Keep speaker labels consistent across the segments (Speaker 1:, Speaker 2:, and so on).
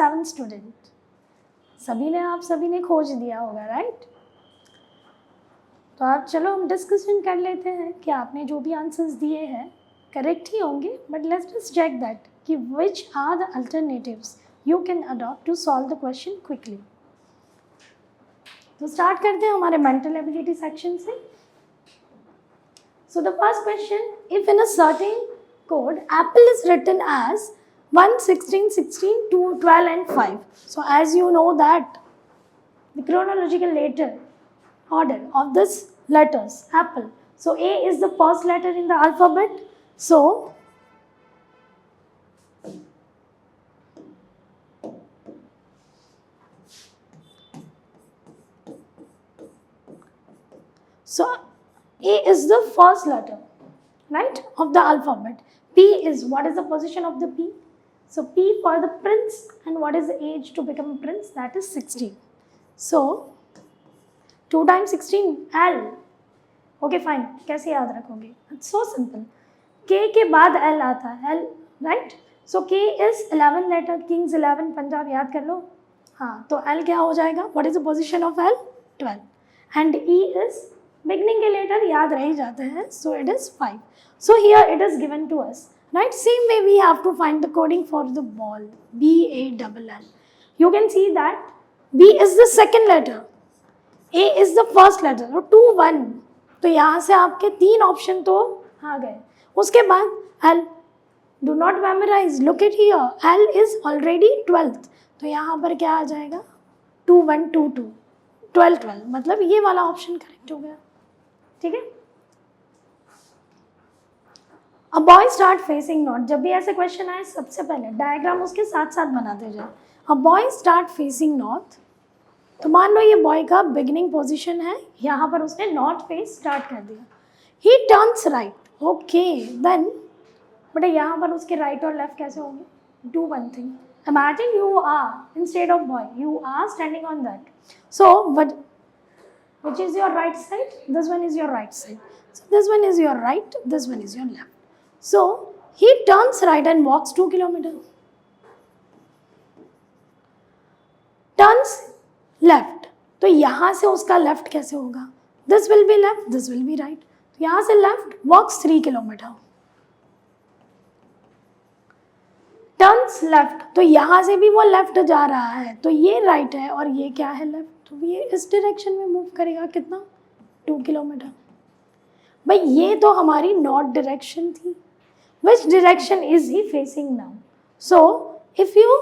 Speaker 1: 7 student, आप सभी ने खोज दिया होगा, राइट? तो आप चलो हम डिस्कशन कर लेते हैं कि आपने जो भी आंसर्स दिए हैं करेक्ट ही होंगे, but let's just check that कि which are the alternatives you can adopt to solve the question quickly. तो स्टार्ट करते हैं हमारे मेंटल एबिलिटी सेक्शन से। So the first question, if in a certain code apple is written as 1, 16, 16, 2, 12 and 5. So as you know that the chronological order of this letters, apple. So A is the first letter in the alphabet. So A is the first letter, right, of the alphabet. P is, what is the position of the P? So P for the prince, and what is the age to become a prince? That is 16. So 2 times 16, L. Okay, fine. कैसे याद रखोगे? It's so simple. K के बाद L आता है, L, right? So K is 11 letter, Kings 11, Punjab याद कर लो. हाँ, तो L क्या हो जाएगा? What is the position of L? 12. And E is beginning के letter याद रह ही जाते हैं, so it is 5. So here it is given to us, right? Same way we have to find the coding for the ball, BALL. You can see that B is the second letter, A is the first letter, so 2, 1. तो यहाँ से आपके 3 option तो आ गए. उसके बाद L, do not memorize, look at here, L is already 12th. तो यहाँ पर क्या आ जाएगा? 2, 1, 2, 2, 12, 12. मतलब ये वाला ऑप्शन करेक्ट हो गया. ठीक है. A boy start facing north. जब भी ऐसे क्वेश्चन आए सबसे पहले डायग्राम उसके साथ साथ बनाते जाए. A boy start facing north. तो मान लो ये बॉय का बिगिनिंग पोजीशन है, यहाँ पर उसने नॉर्थ फेस स्टार्ट कर दिया. He turns right. Okay, then बेटा यहाँ पर उसके राइट और लेफ्ट कैसे होंगे? Do one thing. Imagine you are instead of boy, you are standing on that. So which is your right side? This one is your right side. So this one is your right, this one is your left. So he turns right and walks 2 kilometers. Turns left. तो यहाँ से उसका left कैसे होगा? This will be left, this will be right. तो यहाँ से left, walks 3 kilometers. Turns left. तो यहाँ से भी वो left जा रहा है, तो ये right है और ये क्या है? left. तो ये इस डायरेक्शन में मूव करेगा कितना? 2 किलोमीटर. भाई ये तो हमारी नॉर्थ डायरेक्शन थी. Which direction is he facing now? So if you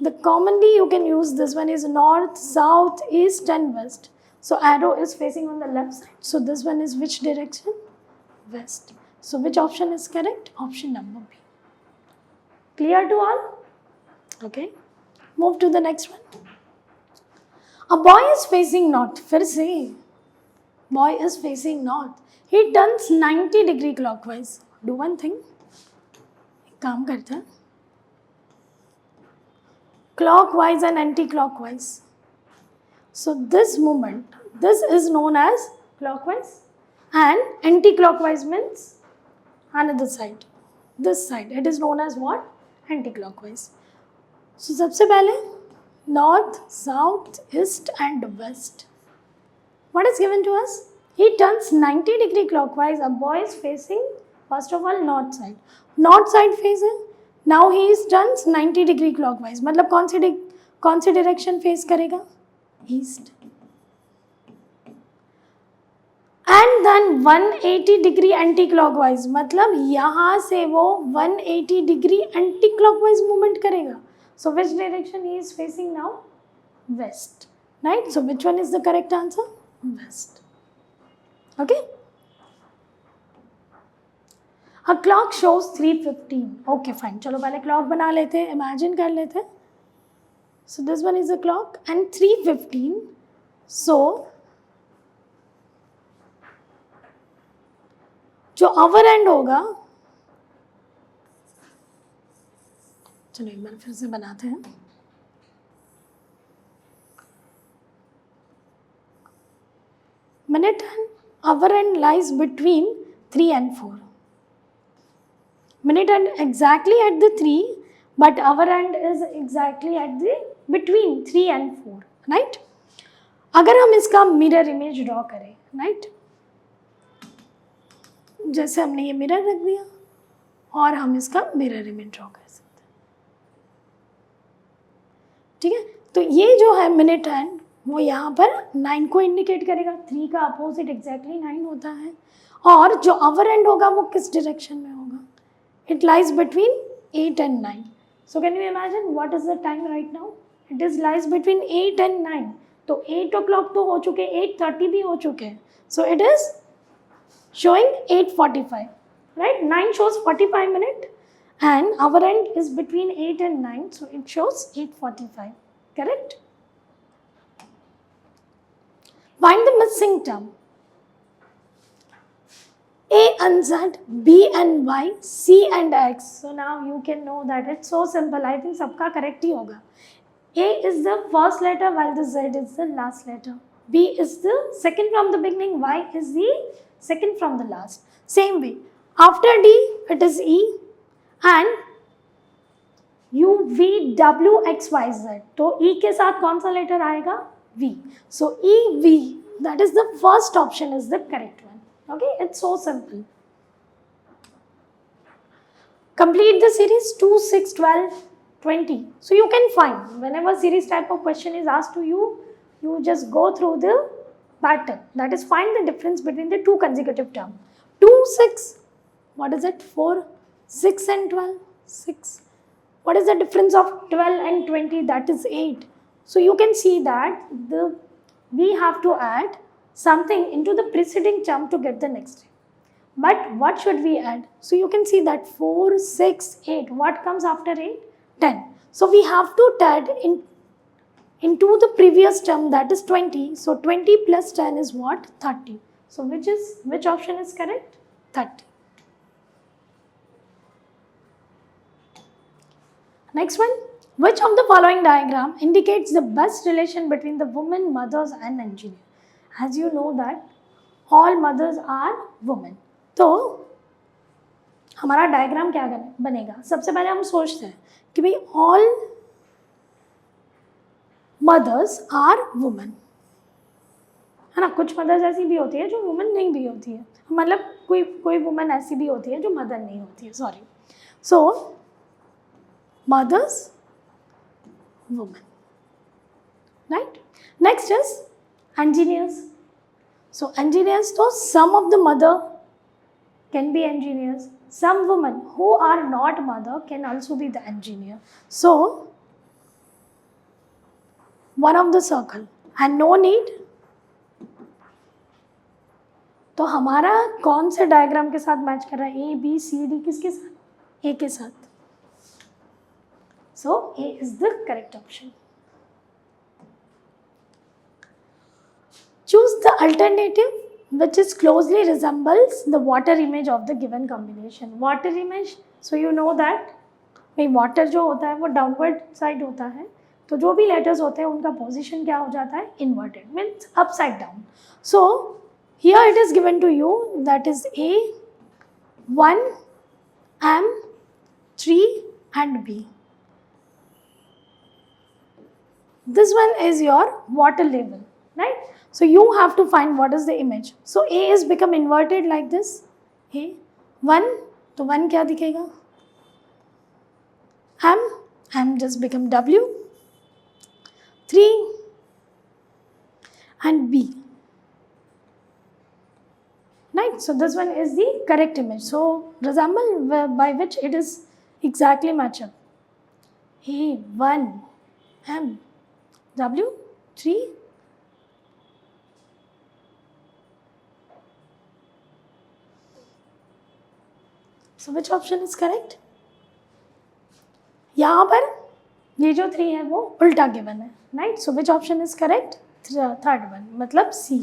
Speaker 1: the commonly you can use this one is north, south, east and west. So arrow is facing on the left side. So this one is which direction? West. So which option is correct? Option number B. Clear to all? Okay, move to the next one. A boy is facing north. फिर से boy is facing north. He turns 90 degree clockwise. Do one thing. काम करता है clockwise and anti-clockwise. So this movement, this is known as clockwise, and anti-clockwise means another side. This side, it is known as what? Anti-clockwise. So सबसे पहले north, south, east and west. What is given to us? He turns 90 degree clockwise. A boy is facing first of all north side. North side facing. Now he turns 90 degree clockwise. मतलब कौन सी direction face करेगा? East. And then 180 degree anti-clockwise. मतलब यहाँ से वो 180 degree anti-clockwise movement करेगा. So which direction he is facing now? West, right? So which one is the correct answer? West. Okay. A clock shows 3:15. Okay, fine. चलो पहले clock बना लेते हैं, imagine कर लेते हैं. So this one is the clock and 3:15. So जो hour end होगा, चलो एक बार फिर से बनाते हैं. Minute and hour end lies between 3 and 4. Minute and exactly at the 3, but our end is exactly at the between 3 and 4, right? अगर हम इसका मिरर इमेज ड्रॉ करें, राइट, जैसे हमने ये मिरर रख दिया और हम इसका मिरर इमेज ड्रॉ कर सकते हैं, ठीक है। तो ये जो है मिनट हैंड वो यहाँ पर 9 को इंडिकेट करेगा, 3 का अपोजिट एग्जैक्टली 9 होता है, और जो अवर एंड होगा वो किस डायरेक्शन में होगा, it lies between 8 and 9. So can you imagine what is the time right now? It is lies between 8 and 9. तो 8 o'clock तो हो चुके, 8:30 भी हो चुके हैं, so it is showing 8:45, right? 9 shows 45 minutes and our end is between 8 and 9, so it shows 8:45, correct? Find the missing term. A and Z, B and Y, C and X. So now you can know that it's so simple. I think सबका correct ही होगा. A is the first letter while the Z is the last letter. B is the second from the beginning. Y is the second from the last. Same way. After D, it is E and U, V, W, X, Y, Z. तो E के साथ कौन सा letter आएगा? V. So E, V, that is the first option is the correct one. Okay, it's so simple. Complete the series 2, 6, 12, 20. So you can find whenever series type of question is asked to you, you just go through the pattern. That is, find the difference between the two consecutive terms. 2, 6, what is it? 4, 6 and 12, 6. What is the difference of 12 and 20? That is 8. So you can see that we have to add something into the preceding term to get the next term. But what should we add? So you can see that 4, 6, 8. What comes after 8? 10. So we have to add into the previous term, that is 20. So 20 plus 10 is what? 30. So which option is correct? 30. Next one. Which of the following diagram indicates the best relation between the women, mothers and engineer? As you know that all mothers are women. तो हमारा diagram क्या बनेगा? सबसे पहले हम सोचते हैं कि भाई all mothers are women, है ना। कुछ मदर्स ऐसी भी होती है जो वुमेन नहीं भी होती है, मतलब कोई वुमेन ऐसी भी होती है जो मदर नहीं होती है, sorry. So mothers, women, right? Next is engineers. So engineers, so some of the mother can be engineers. Some women who are not mother can also be the engineer. So one of the circle and no need. तो हमारा कौन से diagram के साथ match कर रहा है? A, B, C, D किसके साथ? A के साथ. So A is the correct option. Choose the alternative which is closely resembles the water image of the given combination. Water image, so you know that भाई water जो होता है वो downward side होता है, तो जो भी letters होते हैं उनका position क्या हो जाता है? Inverted, means upside down. So here it is given to you, that is A, 1, M, 3 and B. This one is your water level, right? So you have to find what is the image. So A is become inverted like this. A 1, तो 1 क्या दिखेगा? M just become W. 3 and B. Right? So this one is the correct image. So resemble by which it is exactly match up. A 1 M W 3. So which option is correct? यहाँ पर ये जो 3 है वो उल्टा given है, right? So which option is correct? Third one, मतलब C.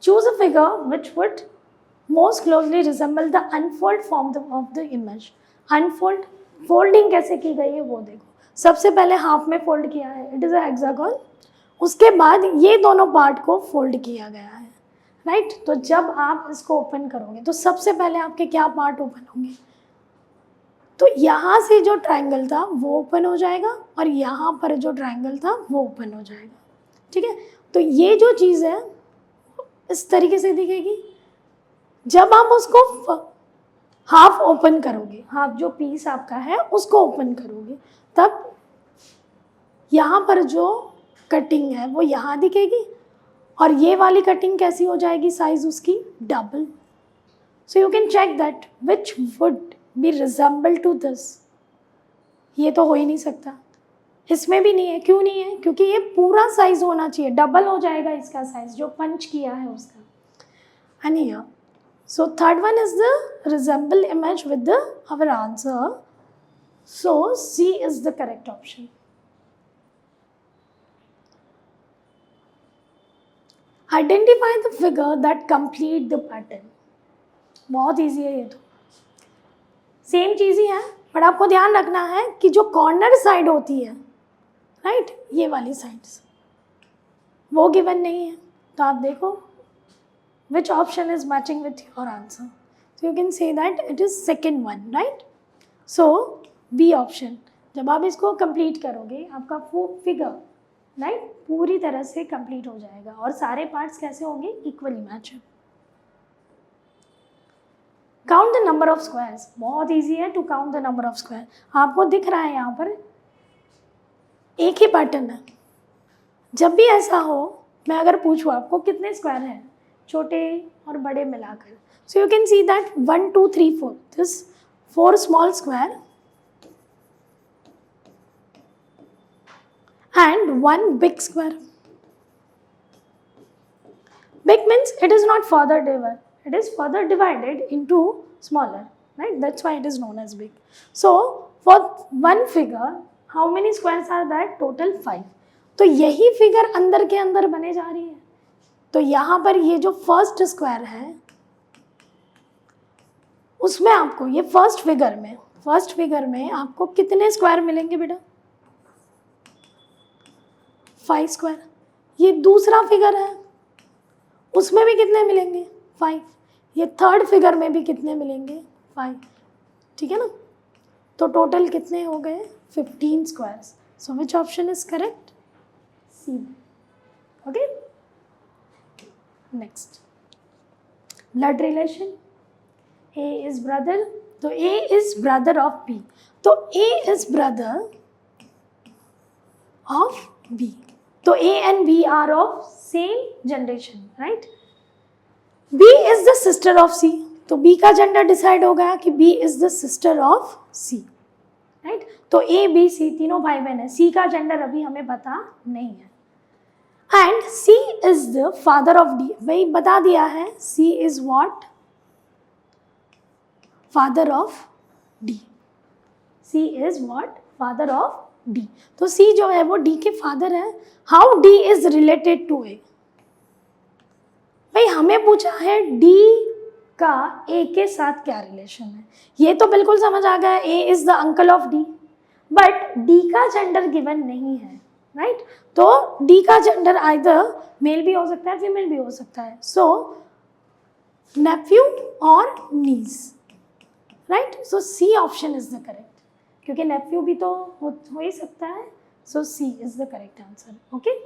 Speaker 1: Choose a figure which would most closely resemble the unfold form of the image. Unfold, folding कैसे की गई है वो देखो. सबसे पहले हाफ में फोल्ड किया है, इट इज़ अ हेक्सागोन. उसके बाद ये दोनों पार्ट को फोल्ड किया गया है, राइट। तो जब आप इसको ओपन करोगे तो सबसे पहले आपके क्या पार्ट ओपन होंगे, तो यहाँ से जो ट्रायंगल था वो ओपन हो जाएगा और यहाँ पर जो ट्रायंगल था वो ओपन हो जाएगा, ठीक है। तो ये जो चीज़ है इस तरीके से दिखेगी। जब आप उसको हाफ ओपन करोगे, हाफ जो पीस आपका है उसको ओपन करोगे, तब यहाँ पर जो कटिंग है वो यहाँ दिखेगी और ये वाली कटिंग कैसी हो जाएगी, साइज उसकी double. So you can check that which would be resemble to this. ये तो हो ही नहीं सकता, इसमें भी नहीं है। क्यों नहीं है, क्योंकि ये पूरा साइज होना चाहिए, डबल हो जाएगा इसका साइज जो पंच किया है उसका। And here, so third one is the resemble image with the our answer. So C is the correct option. Identify the figure that complete the pattern. बहुत इजी है ये तो, सेम चीज़ ही है, बट आपको ध्यान रखना है कि जो कॉर्नर साइड होती है, राइट, ये वाली साइड्स वो गिवन नहीं है। तो आप देखो which option is matching with your answer. So you can say that it is second one, right? So B option. जब आप इसको कंप्लीट करोगे आपका फिगर, राइट, पूरी तरह से कंप्लीट हो जाएगा और सारे पार्ट्स कैसे होंगे, इक्वली मैच है। Count the number of squares, बहुत इजी है to count the number of square. आपको दिख रहा है यहाँ पर एक ही पैटर्न है। जब भी ऐसा हो, मैं अगर पूछूँ आपको कितने स्क्वायर हैं छोटे और बड़े मिलाकर, सो you can see that 1 2 3 4, this 4 small square and 1 big square. Big means it is not further divided, it is further divided into smaller, right? That's why it is known as big. So for one figure how many squares are that? Total 5. तो यही figure अंदर के अंदर बने जा रही है। तो यहाँ पर ये जो फर्स्ट स्क्वायर है उसमें आपको ये फर्स्ट फिगर में आपको कितने स्क्वायर मिलेंगे बेटा? 5 स्क्वायर। ये दूसरा फिगर है उसमें भी कितने मिलेंगे? 5। ये थर्ड फिगर में भी कितने मिलेंगे? 5, ठीक है ना। तो टोटल कितने हो गए? 15 squares. So which option is correct? C. Okay, next, blood relation. A is brother, तो A is brother of B, तो A is brother of B, तो A and B are of same generation, right. B is the sister of C, तो B का gender decide हो गया कि B is the sister of C, right. तो A B C तीनों भाई बहन है, सी का जेंडर अभी हमें पता नहीं है। And C is the father of D, भाई बता दिया है, C is what? Father of D. C is what? Father of D. तो सी जो है वो डी के फादर है। How D is related to A? भाई हमें पूछा है डी का ए के साथ क्या रिलेशन है, ये तो बिल्कुल समझ आ गया, A is the uncle of D, but D का जेंडर गिवन नहीं है, राइट। तो डी का जेंडर आइदर मेल भी हो सकता है फीमेल भी हो सकता है, सो नेफ्यू और niece, right. So C option is the correct, क्योंकि नेफ्यू भी तो हो ही सकता है, so C is the correct answer. Okay,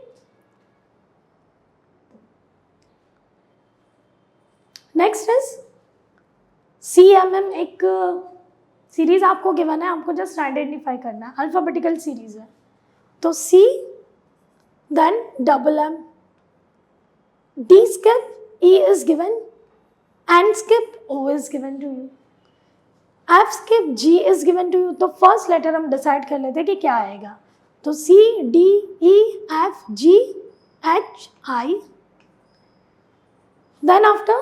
Speaker 1: next is CMM। एक सीरीज आपको गिवन है, आपको जस्ट आइडेंटिफाई करना है, अल्फाबेटिकल सीरीज है। तो C, then MM, D skip, E is given, N skip, O is given to you, F skip, G is given to you। तो first letter हम डिसाइड कर लेते हैं कि क्या आएगा। तो C, D, E, F, G, H, I, then after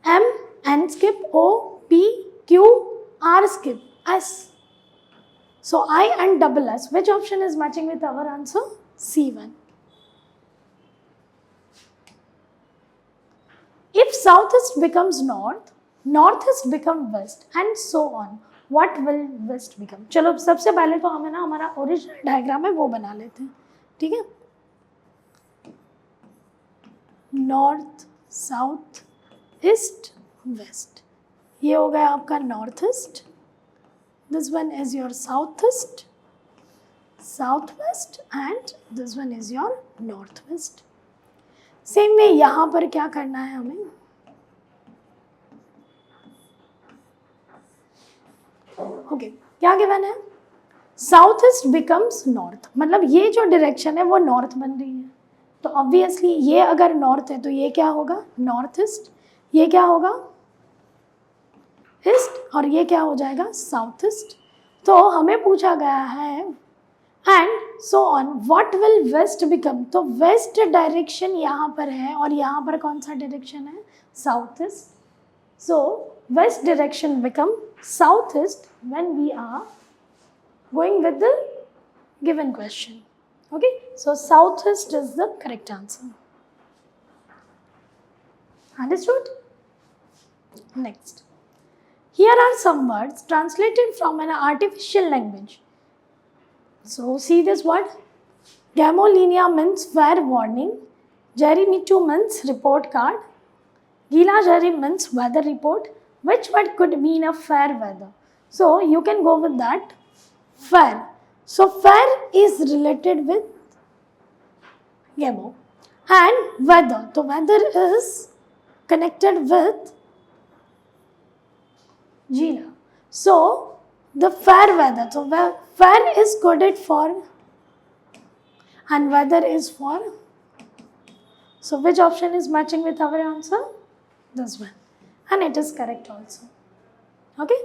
Speaker 1: M, N skip, O, P, Q, R skip, S. So I and double S. Which option is matching with our answer? C1. If southeast becomes north, northeast become west, and so on, what will west become? चलो सबसे पहले तो हमें ना हमारा original diagram है वो बना लेते हैं, ठीक है। नॉर्थ साउथ ईस्ट वेस्ट, ये हो गया आपका north east, this one is your south east, south west and this one is your north west. Same way यहाँ पर क्या करना है हमें, ओके क्या गिवन है, साउथ ईस्ट बिकम्स नॉर्थ, मतलब ये जो डायरेक्शन है वो नॉर्थ बन रही है, तो ऑब्वियसली ये अगर नॉर्थ है तो ये क्या होगा नॉर्थ ईस्ट, ये क्या होगा ईस्ट, और ये क्या हो जाएगा साउथ ईस्ट। तो हमें पूछा गया है and so on what will west become, तो वेस्ट डायरेक्शन यहाँ पर है और यहाँ पर कौन सा डायरेक्शन है south east, so west direction become south east when we are going with the given question. Okay, so southeast is the correct answer. Understood? Next, here are some words translated from an artificial language. So see this word, Gamolinea means fair warning, Jeremitu means report card, Gila Jari means weather report. Which word could mean a fair weather? So you can go with that. Fair. So fair is related with Gamo and weather. So weather is connected with Gila. So the fair weather. So fair is coded for and weather is for. So which option is matching with our answer? This one. And it is correct also. Okay.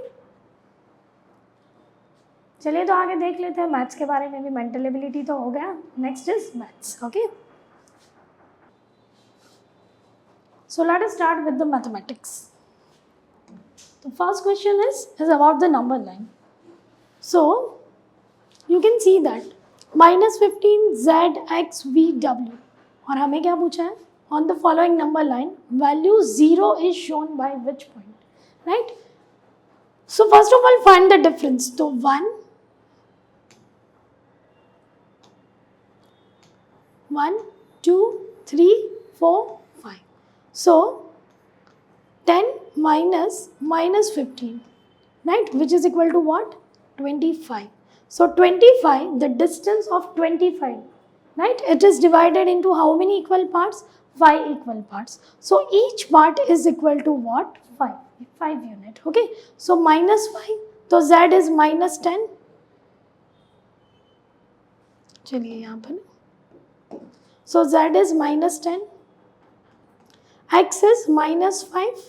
Speaker 1: चलिए तो आगे देख लेते हैं maths के बारे में भी, मेंटल एबिलिटी तो हो गया, next is maths. Okay, so let us start with the mathematics. तो first question is about the number line. So you can see that -15 ZXVW, और हमें क्या पूछा है, on the following number line value 0 is shown by which point, right. So first of all find the difference, तो 1 2 3 4 5, so 10 minus -15, right, which is equal to what, 25. So 25, the distance of 25, right, it is divided into how many equal parts, 5 equal parts. So each part is equal to what, 5 unit. Okay, so -5, तो z is -10, चलिए यहाँ पर, so z is -10, x is -5,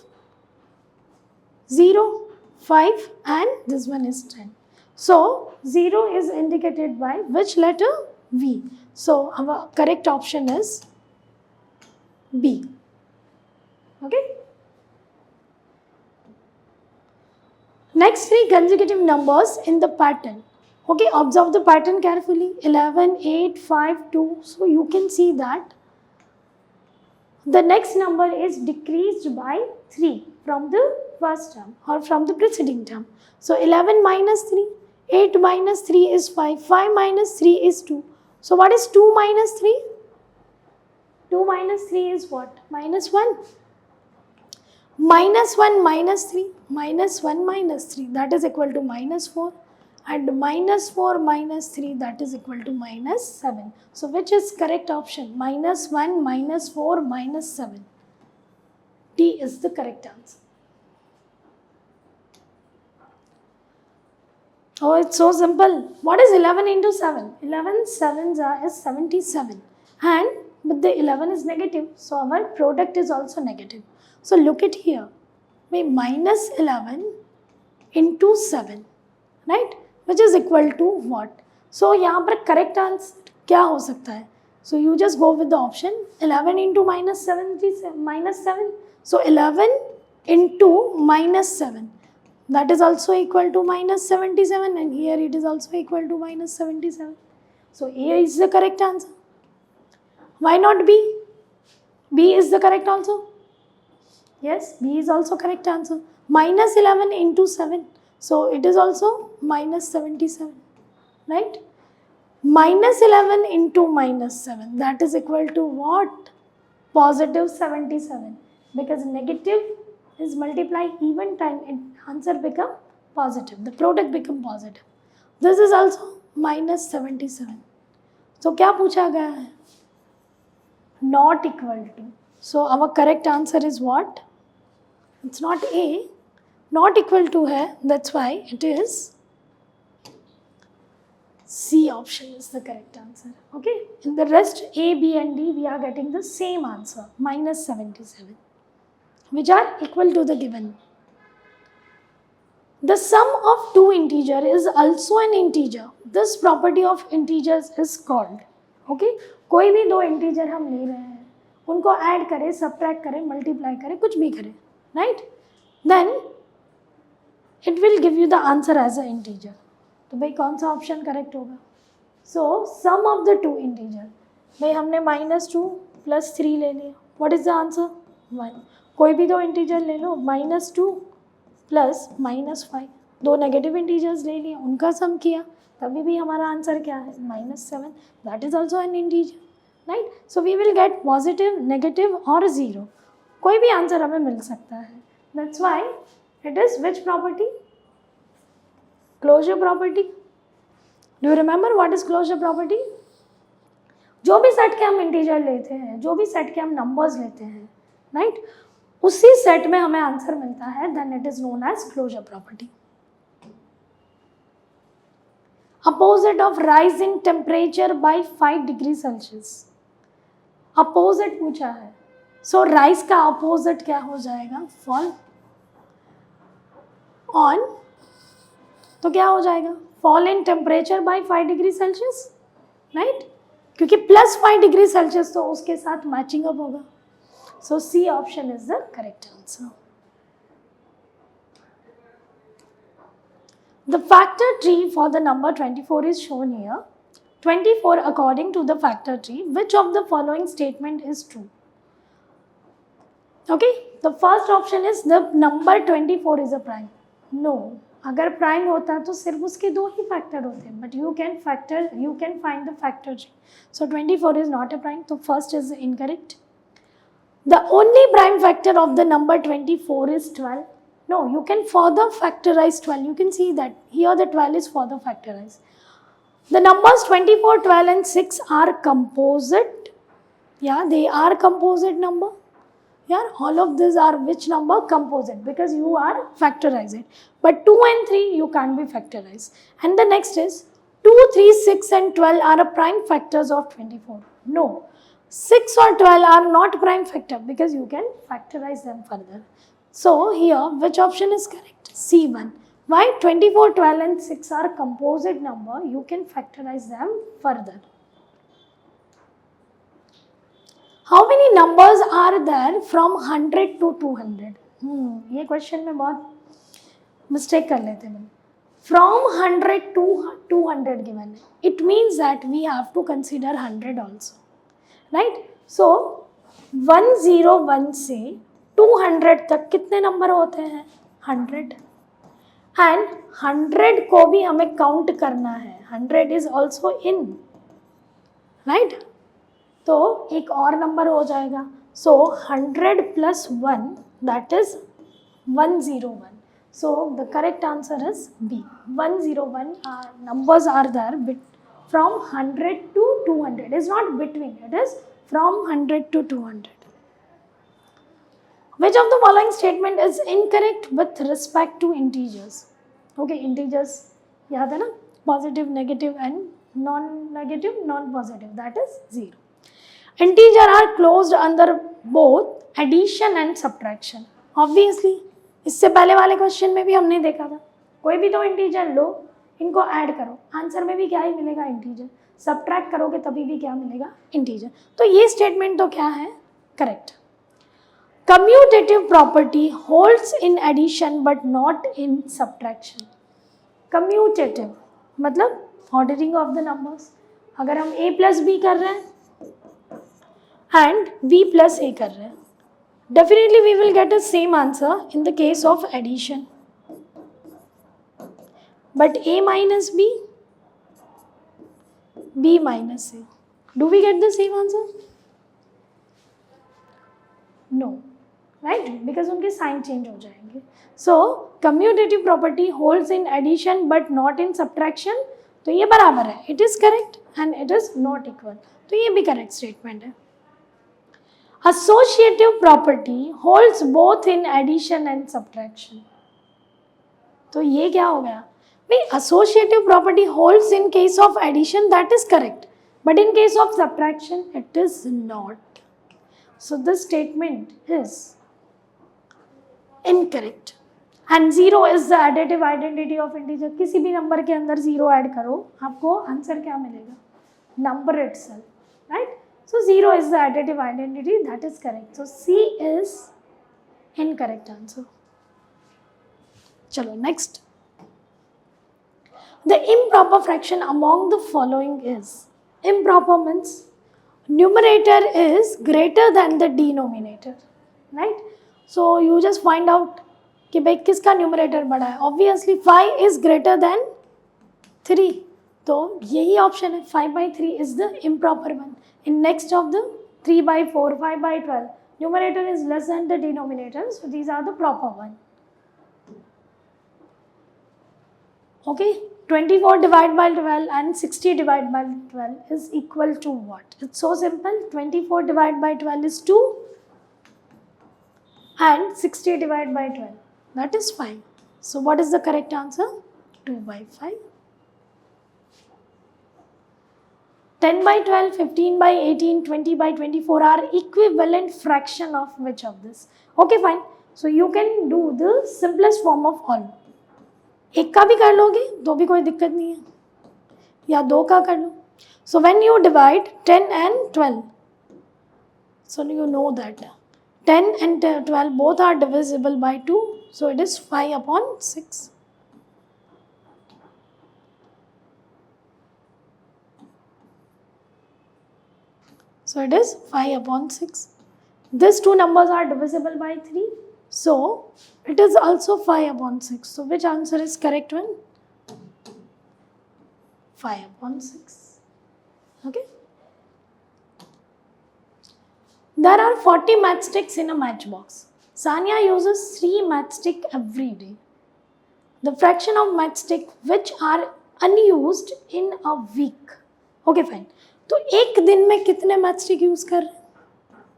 Speaker 1: 0 5 and this one is 10. So 0 is indicated by which letter, V. So our correct option is B. Okay, next 3 consecutive numbers in the pattern. Okay, observe the pattern carefully, 11 8 5 2. So you can see that the next number is decreased by 3 from the first term or from the preceding term. So 11 minus 3, 8 minus 3 is 5, 5 minus 3 is 2. So what is 2 minus 3? 2 minus 3 is what? -1. -1 minus 3, -1 minus 3, that is equal to -4. And -4 minus 3, that is equal to -7. So which is correct option? -1, -4, -7. D is the correct answer. Oh, it's so simple. What is 11 into 7? 11 sevens is 77. And but the 11 is negative. So our product is also negative. So look at here. -11 into 7. Right? Which is equal to what? So यहाँ पर correct answer क्या हो सकता है? So you just go with the option 11 into -7. So 11 into -7. That is also equal to -77, and here it is also equal to -77. So A is the correct answer. Why not B? B is the correct also. Yes, B is also correct answer. -11 into 7. So it is also -77, right? -11 into -7, that is equal to what? +77. because negative is multiplied even time, answer become positive, the product become positive. This is also minus 77. So क्या पूछा गया है? Not equal to. So our correct answer is what? It's not A. Not equal to है. That's why it is C option is the correct answer. Okay. In the rest A, B and D we are getting the same answer, minus 77, which are equal to the given. The sum of two integers is also an integer. This property of integers is called. Okay. कोई भी दो integer हम ले रहे हैं, उनको add करें, subtract करें, मल्टीप्लाई करें, कुछ भी करें, right, then it will give you the answer as a integer. तो भाई कौन सा ऑप्शन करेक्ट होगा? So sum of the two integer, भाई हमने -2 + 3 ले लिया, व्हाट इज द आंसर? 1. कोई भी दो इंटीजर ले लो, -2 + -5, दो नेगेटिव इंटीजर्स ले लिए, उनका सम किया, तभी भी हमारा आंसर क्या है? -7. That is also an integer, right. So we will get positive, negative और 0. कोई भी आंसर हमें मिल सकता है. That's why it is which property? Closure property. Do you remember what is closure property? जो भी सेट के हम इंटीजर लेते हैं, जो भी सेट के हम नंबर्स लेते हैं, राइट, उसी सेट में हमें आंसर मिलता है, then it is known as closure property. Opposite of rise in temperature by 5 degree Celsius. Opposite पूछा है, सो राइज का अपोजिट क्या हो जाएगा? फॉल. ऑन, तो क्या हो जाएगा? Fall in temperature by 5 degree Celsius, right, क्योंकि +5 डिग्री सेल्सियस तो उसके साथ मैचिंग अप होगा. So C option is the correct answer. The factor tree for the number 24 is shown here. 24 according to the factor tree, which of the following statement is true? Okay, the first option is the number 24 is a prime. No, अगर prime होता तो सिर्फ उसके दो ही factor होते, but you can find the factor tree. So 24 is not a prime, तो first is incorrect. The only prime factor of the number 24 is 12. No, you can further factorize 12. You can see that here the 12 is further factorized. The numbers 24, 12 and 6 are composite. Yeah, they are composite number. Yeah, all of these are which number? Composite, because you are factorizing. But 2 and 3 you can't be factorized. And the next is 2, 3, 6 and 12 are a prime factors of 24. No, 6 or 12 are not prime factor because you can factorize them further. So here which option is correct? C1. Why? 24, 12 and 6 are composite number. You can factorize them further. How many numbers are there from 100 to 200? ये question में बहुत mistake कर लेते हैं. From 100 to 200 given है. It means that we have to consider 100 also. Right? So 101 से 200 तक कितने नंबर होते हैं? 100. एंड 100 को भी हमें काउंट करना है. 100 इज ऑल्सो इन, राइट. तो एक और नंबर हो जाएगा. So 100 + 1 that is 101. So the correct answer is B. 101 numbers are there from 100 to 200. It is not between, it is from 100 to 200. Which of the following statement is incorrect with respect to integers? Okay, integers याद है ना? Positive, negative and non-negative, non-positive, that is 0. Integer are closed under both addition and subtraction. Obviously, इससे पहले वाले question में भी हमने देखा था, कोई भी दो इंटीजर लो, इनको ऐड करो, आंसर में भी क्या ही मिलेगा? इंटीजर. सब्ट्रैक्ट करोगे तभी भी क्या मिलेगा? इंटीजर. तो ये स्टेटमेंट तो क्या है? Correct. Commutative property holds in addition but not in subtraction. Commutative मतलब ordering of the numbers. अगर हम a + b कर रहे हैं and b + a कर रहे हैं, definitely we will get the same answer in the case of addition. But a minus b, b minus a, do we get the same answer? No. Right, because उनके sign change हो जाएंगे. So commutative property holds in addition but not in subtraction. तो ये बराबर है, it is correct and it is not equal. तो ये भी करेक्ट स्टेटमेंट है. Associative property holds both in addition and subtraction. तो ये क्या हो गया भाई, associative property holds in case of addition, that is correct, but in case of subtraction it is not. So this statement is incorrect. And 0 is the additive identity of integer. किसी भी number के अंदर 0 add करो, आपको answer क्या मिलेगा? Number itself, right? So 0 is the additive identity, that is correct. So C is incorrect answer. Chalo, next. The improper fraction among the following is, improper means numerator is greater than the denominator, right? So you just find out कि भाई किसका numerator बड़ा है. Obviously 5 is greater than 3. तो यही option है, 5/3 is the improper one. In next of the 3/4, 5/12, numerator is less than the denominator, so these are the proper one. Okay, 24 divided by 12 and 60 divided by 12 is equal to what? It's so simple. 24 divided by 12 is 2 and 60 divided by 12, that is 5. So what is the correct answer? 2/5. 10/12, 15/18, 20/24 are equivalent fraction of which of this? Okay, fine. So you can do the simplest form of all. एक का भी कर लोगे तो भी कोई दिक्कत नहीं है, या दो का कर लो. So when you divide 10 and 12, so you know that 10 and 12 both are divisible by 2, so it is 5/6. So it is 5/6. These two numbers are divisible by 3. So it is also 5/6. So which answer is correct one? 5/6. Okay. There are 40 matchsticks in a matchbox. Sanya uses 3 matchsticks every day. The fraction of matchsticks which are unused in a week. Okay, fine. तो एक दिन में कितने matchstick use कर रहे हैं?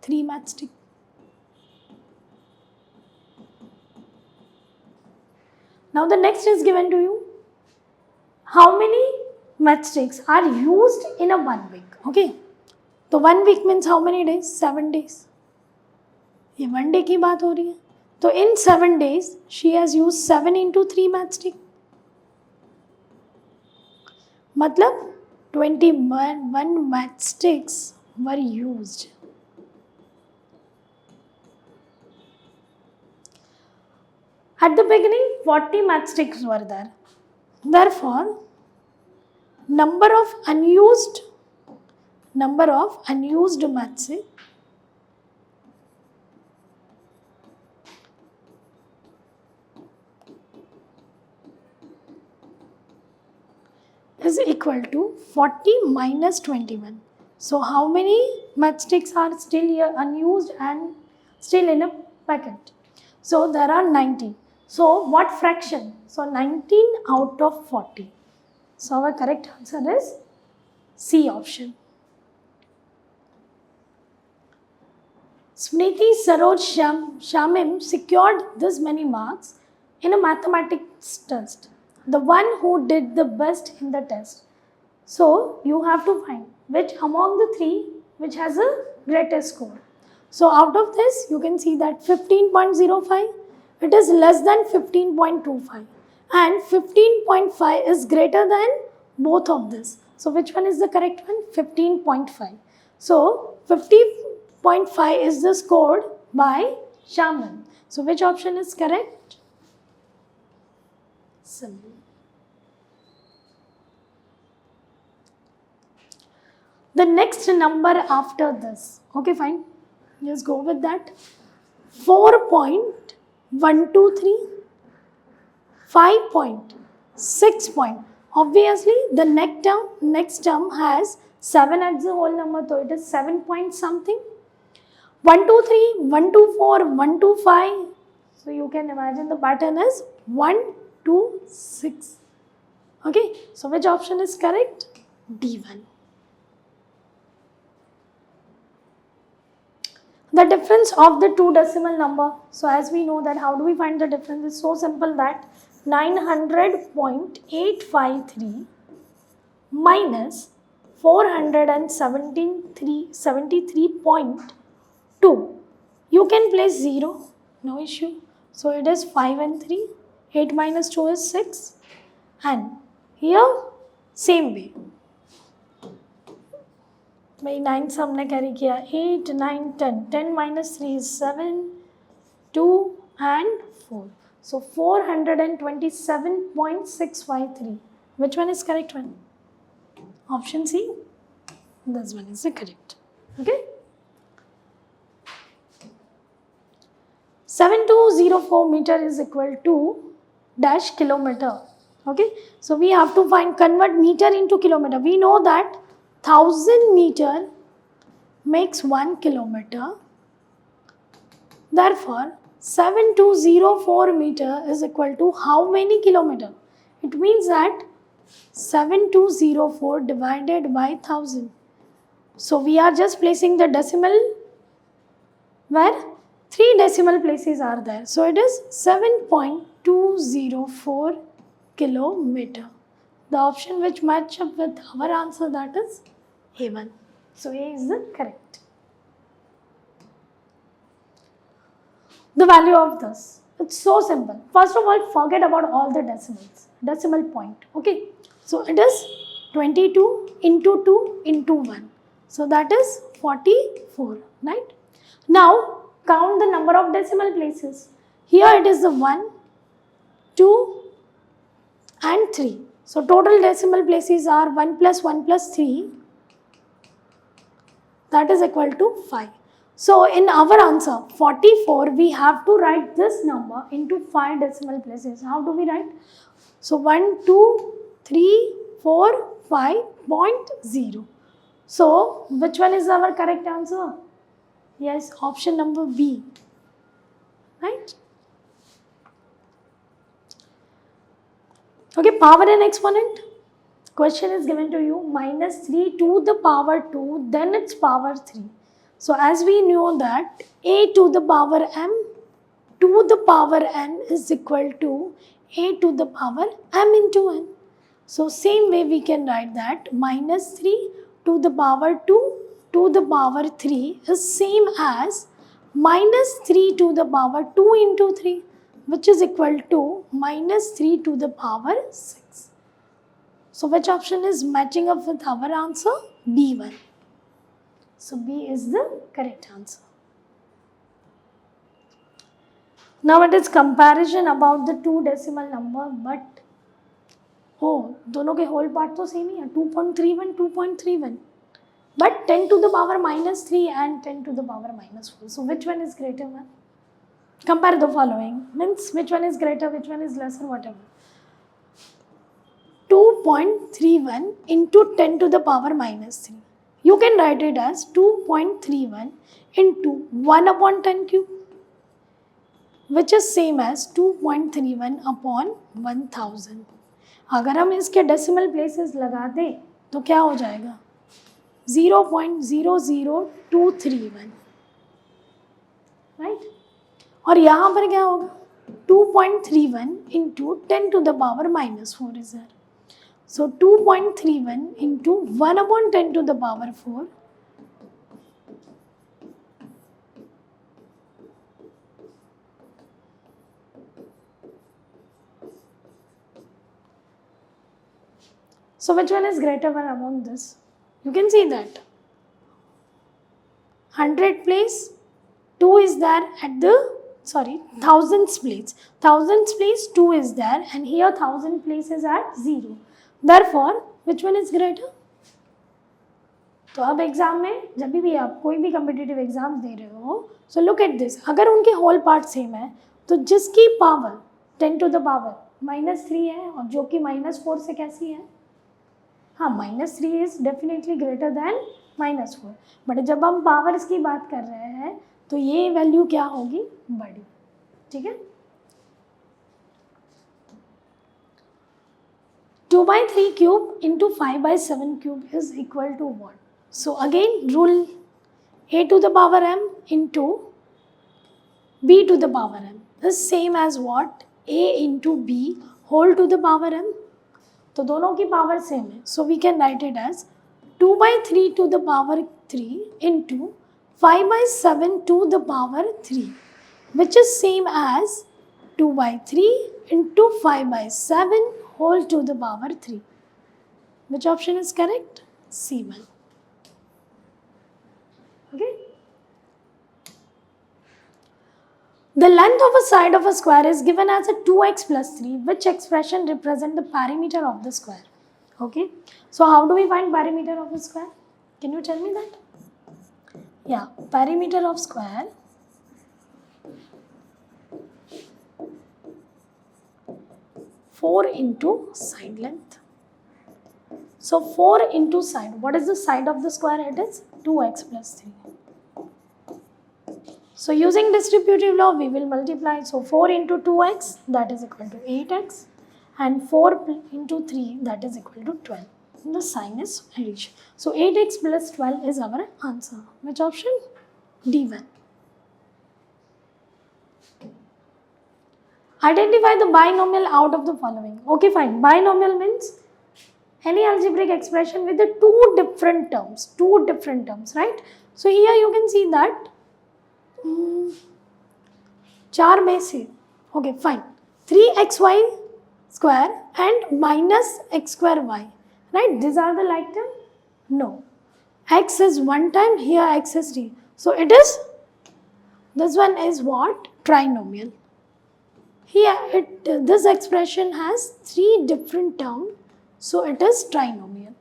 Speaker 1: 3 matchstick. Now the next is given to you. How many matchsticks are used in a 1 week? Okay. तो 1 week means how many days? 7 days. ये 1 day की बात हो रही है. तो in 7 days she has used 7 into 3 matchstick. मतलब 21 matchsticks were used. At the beginning, 40 matchsticks were there. Therefore, number of unused matchsticks is equal to 40 minus 21. So how many matchsticks are still here unused and still in a packet? So there are 90. So what fraction? So 19 out of 40. So our correct answer is C option. Smriti, Saroj, Shamim secured this many marks in a mathematics test. The one who did the best in the test. So you have to find which among the 3 which has a greatest score. So out of this you can see that 15.05, it is less than 15.25 and 15.5 is greater than both of this. So which one is the correct one? 15.5. So 50.5 is the scored by Shaman. So which option is correct? Simple. The next number after this, okay, fine, just go with that. 4.123, 5.6. Obviously, the next term has 7 at the whole number, so it is 7 point something. 1 2 3, 1 2 4, 1 2 5. So you can imagine the pattern is 1 2 6. Okay, so which option is correct? D1. The difference of the two decimal number. So as we know that how do we find the difference? It's so simple that 900.853 minus 473.2. You can place 0, no issue. So it is 5 and 3. 8 minus 2 is 6. And here same way. भाई 9 से हमने carry किया 8, 9, 10. 10 minus 3 is 7, 2 and 4. So 427.653. Which one is correct one? Option C. This one is the correct. Okay. 7204 meter is equal to dash kilometer. Okay. So we have to convert meter into kilometer. We know that 1000 meter makes 1 kilometer. Therefore, 7204 meter is equal to how many kilometer? It means that 7204 divided by 1000. So we are just placing the decimal where 3 decimal places are there. So it is 7.204 kilometer. The option which match up with our answer, that is A1. So A is the correct. The value of this, it's so simple. First of all, forget about all the decimals, decimal point. Okay, so it is 22 into 2 into 1. So that is 44, right? Now count the number of decimal places. Here it is the 1, 2 and 3. So total decimal places are 1 plus 1 plus 3. That is equal to 5. So in our answer 44, we have to write this number into 5 decimal places. How do we write? So 1, 2, 3, 4, 5.0. So which one is our correct answer? Yes, option number B. Right? Okay, power and exponent. Question is given to you, minus 3 to the power 2, then its power 3. So as we know that a to the power m to the power n is equal to a to the power m into n. So same way we can write that minus 3 to the power 2 to the power 3 is same as minus 3 to the power 2 into 3, which is equal to minus 3 to the power 6. So which option is matching up with our answer? B1. So B is the correct answer. Now it is comparison about the two decimal number, but दोनों के whole part तो same ही है, 2.31, 2.31. But 10 to the power minus 3 and 10 to the power minus 4. So which one is greater one? Compare the following. Means which one is greater, which one is lesser, whatever. 2.31 into 10 to the power minus 3. You can write it as 2.31 into 1 upon 10 cube, which is same as 2.31 upon 1000. अगर हम इसके decimal places लगा दें तो क्या हो जाएगा? 0.00231, right? और यहाँ पर क्या होगा? 2.31 into 10 to the power minus 4 is there. So 2.31 into 1 upon 10 to the power 4. So which one is greater one among this? You can see that 100 place 2 is there at the thousands place. Thousands place 2 is there, and here 1000 place is at 0. Therefore, which one is greater? तो अब exam में जब भी आप कोई भी competitive exam दे रहे हो, सो लुक एट दिस, अगर उनके होल पार्ट सेम है तो जिसकी पावर 10 टू द पावर -3 है और जो कि -4 से कैसी है, हाँ -3 is definitely greater than -4. But जब हम पावर्स की बात कर रहे हैं तो ये वैल्यू क्या होगी, बड़ी, ठीक है। 2/3 cube into 5/7 cube is equal to what? So again rule a to the power m into b to the power m is same as what, a into b whole to the power m. तो दोनों की power same है, so we can write it as 2/3 to the power 3 into 5/7 to the power 3, which is same as 2/3 into 5/7 whole to the power 3. Which option is correct? C1. Okay. The length of a side of a square is given as a 2x plus 3. Which expression represents the perimeter of the square? Okay. So how do we find perimeter of a square? Can you tell me that? Yeah, perimeter of square four into side length. So 4 into side. What is the side of the square? It is 2x plus 3. So using distributive law, we will multiply. So 4 into 2x, that is equal to 8x, and 4 into 3, that is equal to 12. The sign is addition. So 8x plus 12 is our answer. Which option? D1. Identify the binomial out of the following. Okay, fine. Binomial means any algebraic expression with the two different terms, right? So here you can see that 4 में से, okay fine, 3xy square and minus x square y, right? These are the like term? No. X is one time, here x is 3. So it is, this one is what? Trinomial. Here this expression has 3 different terms, so it is trinomial.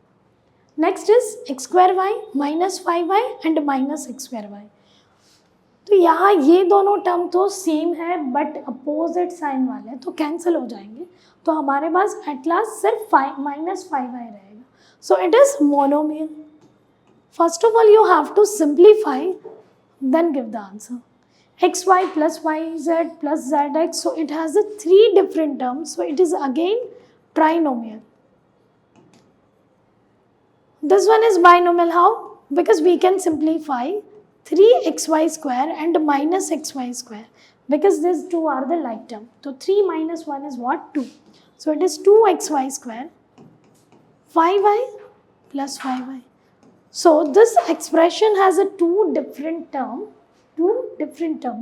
Speaker 1: Next is x square y minus 5y and minus x square y. तो यहाँ ये दोनों term तो same है but opposite sign वाले तो cancel हो जाएंगे, तो हमारे पास एट लास्ट सिर्फ माइनस 5y रहेगा. So it is monomial. First of all you have to simplify, then give the answer. xy plus yz plus zx, so it has a 3 different terms, so it is again trinomial. This one is binomial. How? Because we can simplify 3xy square and minus xy square, because these two are the like term. So 3 minus 1 is what? 2. So it is 2xy square, 5y plus 5y. So this expression has a two different term.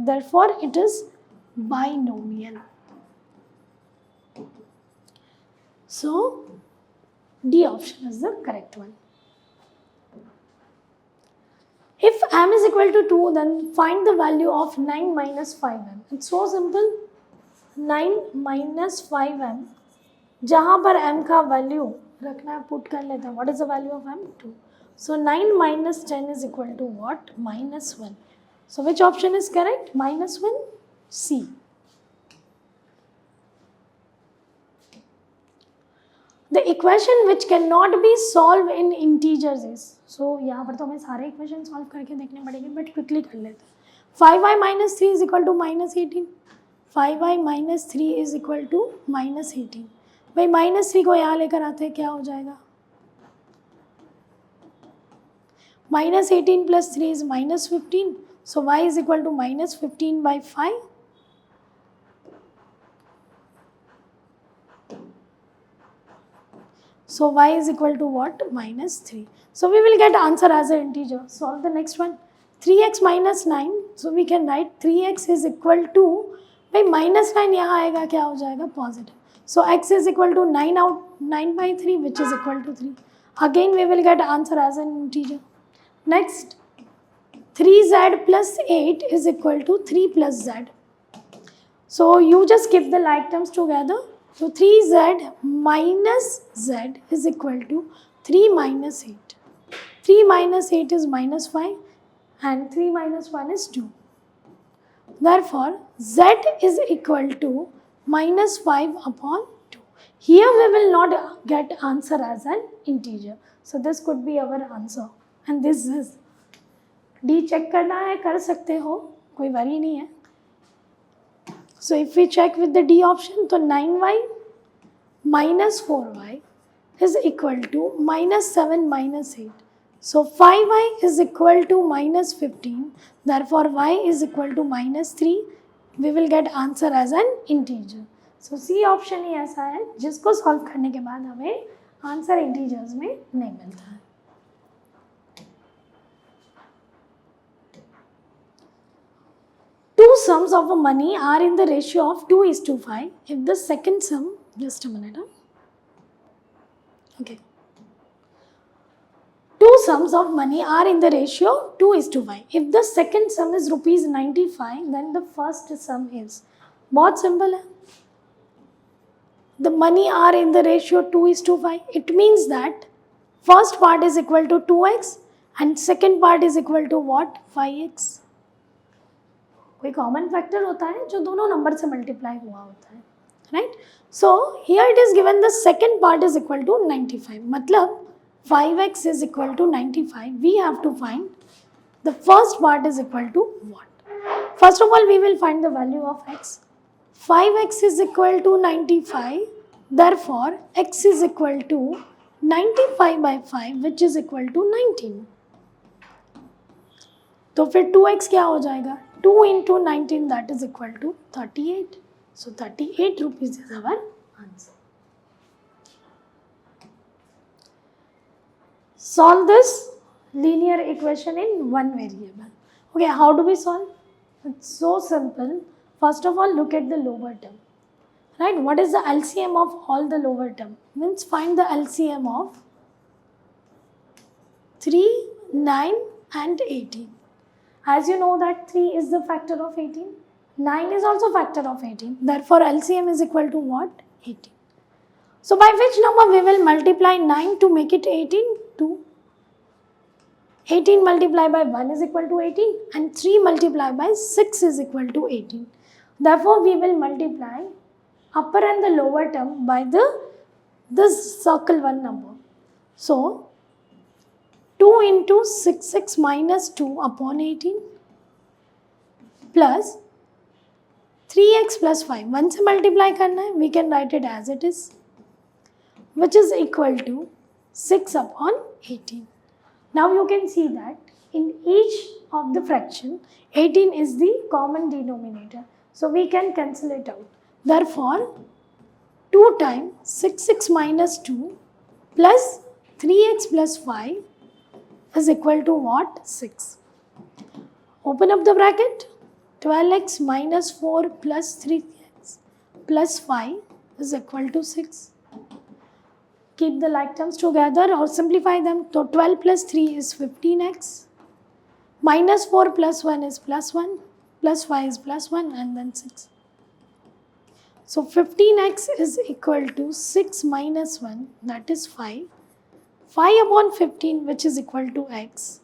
Speaker 1: Therefore it is binomial. So D option is the correct one. If m is equal to 2, then find the value of 9 minus 5m. It's so simple. 9 minus 5m. जहाँ पर m का value रखना है put कर लेते हैं. What is the value of m? 2. So 9 minus 10 is equal to what? Minus 1. So which option is correct? Minus 1. C. The equation which cannot be solved in integers is. So यहाँ पर तो हमें सारे equation solve करके देखने पड़ेंगे, but quickly कर लेते हैं. 5y minus 3 is equal to minus 18. 5y minus 3 is equal to minus 18. भाई minus 3 को यहाँ लेकर आते हैं, क्या हो जाएगा? Minus 18 plus 3 is minus 15. So y is equal to minus 15 by 5. So y is equal to what? Minus 3. So we will get answer as an integer. Solve the next one. 3x minus 9. So we can write 3x is equal to, भाई minus 9 यहाँ आएगा, क्या हो जाएगा? Positive. So x is equal to 9 by 3, which is equal to 3. Again we will get answer as an integer. Next, 3z plus 8 is equal to 3 plus z. So you just keep the like terms together. So 3z minus z is equal to 3 minus 8. 3 minus 8 is minus 5 and 3 minus 1 is 2. Therefore, z is equal to minus 5 upon 2. Here we will not get answer as an integer. So this could be our answer. And this is D. Check करना है कर सकते हो, कोई worry नहीं है. So if we check with the D option, तो 9y minus 4y is equal to minus 7 minus 8. So 5y is equal to minus 15. Therefore y is equal to minus 3. We will get answer as an integer. So C option ही ऐसा है जिसको solve करने के बाद हमें answer integers में नहीं मिलता है. Two sums of money are in the ratio of 2:5. If the second sum, just a minute. Okay. Two sums of money are in the ratio 2:5. If the second sum is rupees 95, then the first sum is. बहुत simple है. The money are in the ratio 2:5. It means that first part is equal to 2x and second part is equal to what? 5x. कोई common factor होता है जो दोनों number से multiply हुआ होता है, right. So here it is given the second part is equal to 95. मतलब 5x is equal to 95. We have to find the first part is equal to what. First of all we will find the value of x. 5x is equal to 95. Therefore x is equal to 95/5 which is equal to 19. तो फिर 2x क्या हो जाएगा? 2 into 19, that is equal to 38. So 38 rupees is our answer. Solve this linear equation in one variable. Okay, how do we solve? It's so simple. First of all, look at the lower term. Right? What is the LCM of all the lower term? Means find the LCM of 3, 9 and 18. As you know that 3 is the factor of 18, 9 is also factor of 18. Therefore, LCM is equal to what? 18. So, by which number we will multiply 9 to make it 18? 2. 18 multiplied by 1 is equal to 18 and 3 multiplied by 6 is equal to 18. Therefore, we will multiply upper and the lower term by this circle one number. So, 2 into 6x minus 2 upon 18 plus 3x plus 5. 1 से multiply करना है, we can write it as it is, which is equal to 6 upon 18. Now you can see that in each of the fraction, 18 is the common denominator. So we can cancel it out. Therefore, 2 times 6x minus 2 plus 3x plus 5 is equal to what? 6. Open up the bracket. 12x minus 4 plus 3x plus 5 is equal to 6. Keep the like terms together or simplify them. So 12 plus 3 is 15x. Minus 4 plus 1 is plus 1. Plus 5 is plus 1 and then 6. So 15x is equal to 6 minus 1, that is 5. 5 upon 15, which is equal to x.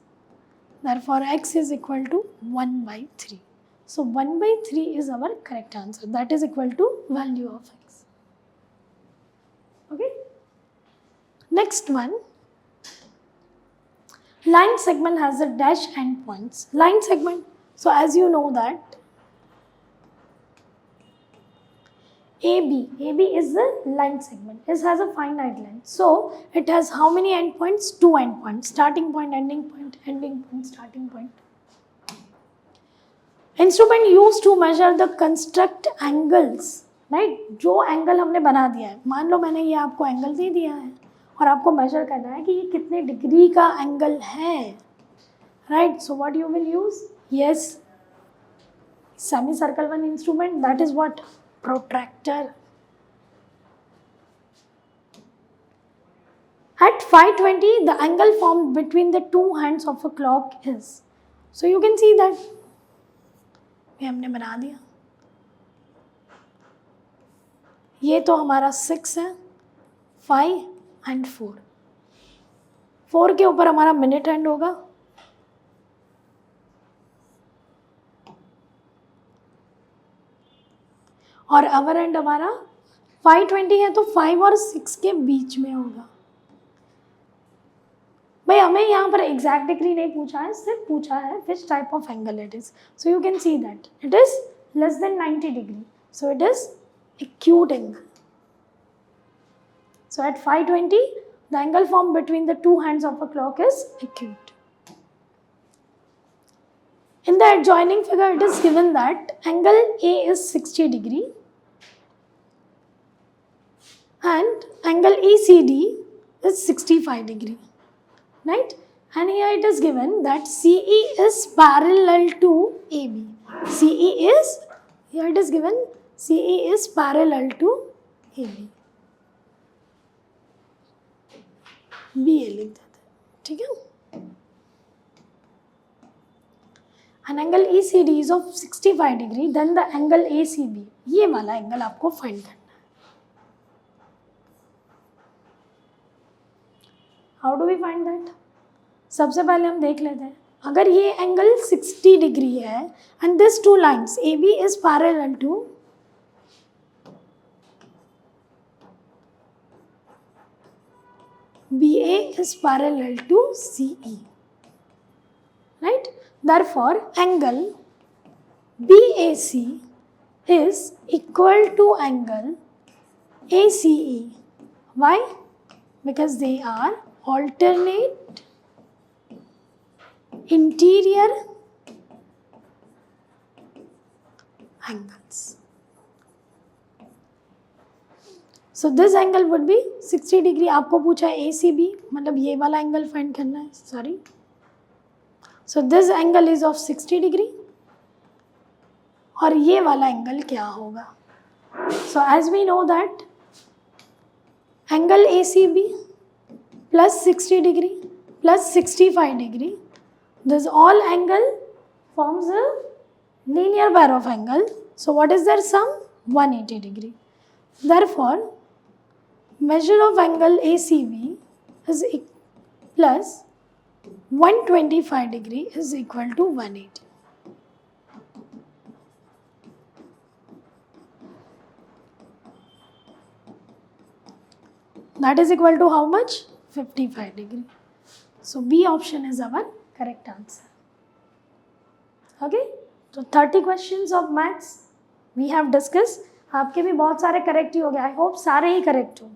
Speaker 1: Therefore, x is equal to 1 by 3. So, 1 by 3 is our correct answer. That is equal to value of x. Okay. Next one. Line segment has a dash endpoints. Line segment. So, as you know that AB is the line segment. It has a finite length. So, it has how many endpoints? 2 endpoints. Starting point, ending point, starting point. Instrument used to measure the construct angles. Right? जो angle हमने बना दिया है. मान लो मैंने ये आपको angle दे दिया है और आपको measure करना है कि ये कितने डिग्री का angle है. Right? So, what you will use? Yes. Semicircle one instrument. That is what? Protractor. At 5:20, the angle formed between the two hands of a clock is. So you can see that ये हमने बना दिया. ये तो हमारा 6 है, 5 and 4. 4 के ऊपर हमारा मिनट एंड होगा. और आवर एंड हमारा 5:20 है तो 5 और 6 के बीच में होगा. भाई हमें यहाँ पर एग्जैक्ट डिग्री नहीं पूछा है, सिर्फ पूछा है which type of angle it is. So you can see that it is less than 90 degree. So it is acute angle. So at 5:20, the angle formed between the two hands of a clock is acute. In the adjoining figure, it is given that angle A is 60 degree and angle ECD is 65 degree, right? And here it is given that CE is parallel to AB. Here it is given CE is parallel to AB. BA लिख देते हैं, ठीक है. An angle ECD is of 65 degree, then the angle ACB, ये वाला angle आपको find करना है. How do we find that? सबसे पहले हम देख लेते हैं, अगर ये एंगल 60 डिग्री है and this two lines AB is parallel to BA is parallel to CE, right? Therefore, angle BAC is equal to angle ACE. Why? Because they are alternate interior angles. So this angle would be 60 degree. आपको पूछा है ACB, मतलब ये वाला angle find करना है. Sorry. So this angle is of 60 degree. और ये वाला एंगल क्या होगा? So as we know that angle ACB plus 60 degree plus 65 degree, this all angle forms a linear pair of angle. So what is their sum? 180 degree. Therefore, measure of angle ACB is plus 125 degree is equal to 180. That is equal to how much? 55 degree. So B option is our correct answer. Okay? So 30 questions of maths we have discussed. आपके भी बहुत सारे correct ही हो गए. I hope सारे ही correct हो.